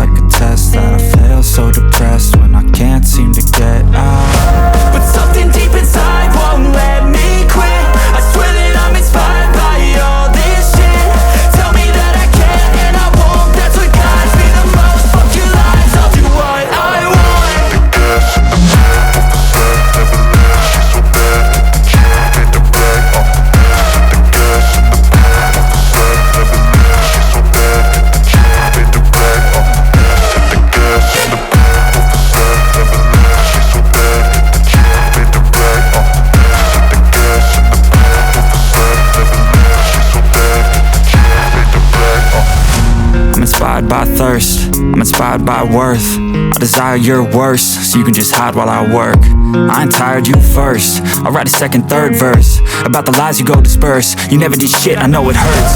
like a test that I fail, so depressed when I can't seem to get out. But something deep inside won't let me quit. I swear that I'm inspired by all this shit. Tell me that I can and I won't. That's what guides me the most. Fuck your lies, I'll do what I want. The gas in the back of the bed, never leave, she's so bad that you can't hit the brake. The gas in the back of the bed, never leave, she's so bad that you can't hit the brake. The gas in the back of the bed, never leave, she's so bad that you can't hit the brake. The gas in the back of the bed, never leave, she's so bad that you can't hit the brake. I'm inspired by thirst, I'm inspired by worth. I desire your worst, so you can just hide while I work. I ain't tired, you first. I'll write a second, third verse about the lies you go disperse. You never did shit, I know it hurts.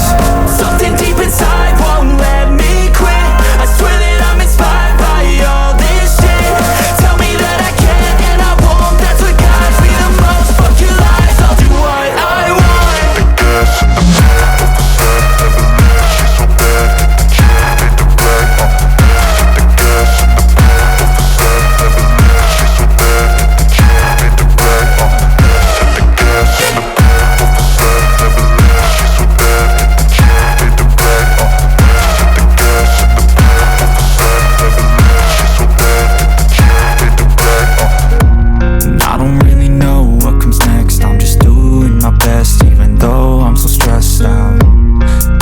Something deep inside won't let me quit. I swear that I'm inspired by all this shit. Tell me that I can and I won't. That's what guides me the most. Fuck your lies, I'll do what I want. The gas in the back of the bed, never leave, she's so bad that you can't hit the brake. The gas in the back of the bed, never leave, she's so bad that you can't hit the brake. The gas in the back of the bed, never leave, she's so bad that you can't hit the brake. The gas in the back of the bed, never leave, she's so bad that you can't hit the brake. And I don't really know what comes next. I'm just doing my best, even though I'm so stressed out.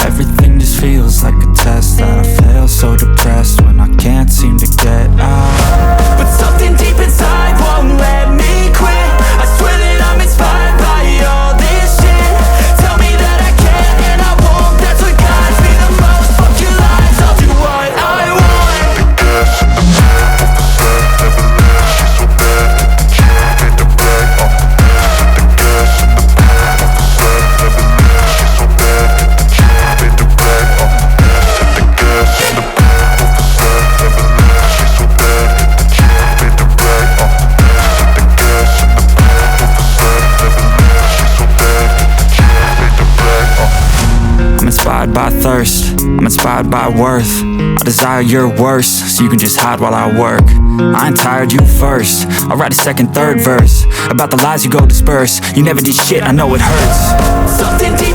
Everything just feels like a test that I fail, so depressed when I can't seem to get out. But something deep inside won't let me quit. I swear that I'm inspired by all this shit. Tell me that I can and I won't. That's what guides me the most. Fuck your lies, I'll do what I want. The gas in the back of the bed, never leave, she's so bad that you can't hit the brake. The gas in the back of the bed, never leave, she's so bad that you can't hit the brake. The gas in the back of the bed, never leave, she's so bad that you can't hit the brake. The gas in the back of the bed, never leave, she's so bad that you can't hit the brake. I'm inspired by thirst, I'm inspired by worth. I desire your worst, so you can just hide while I work. I ain't tired, you first. I'll write a second, third verse about the lies you go disperse. You never did shit, I know it hurts. Something deep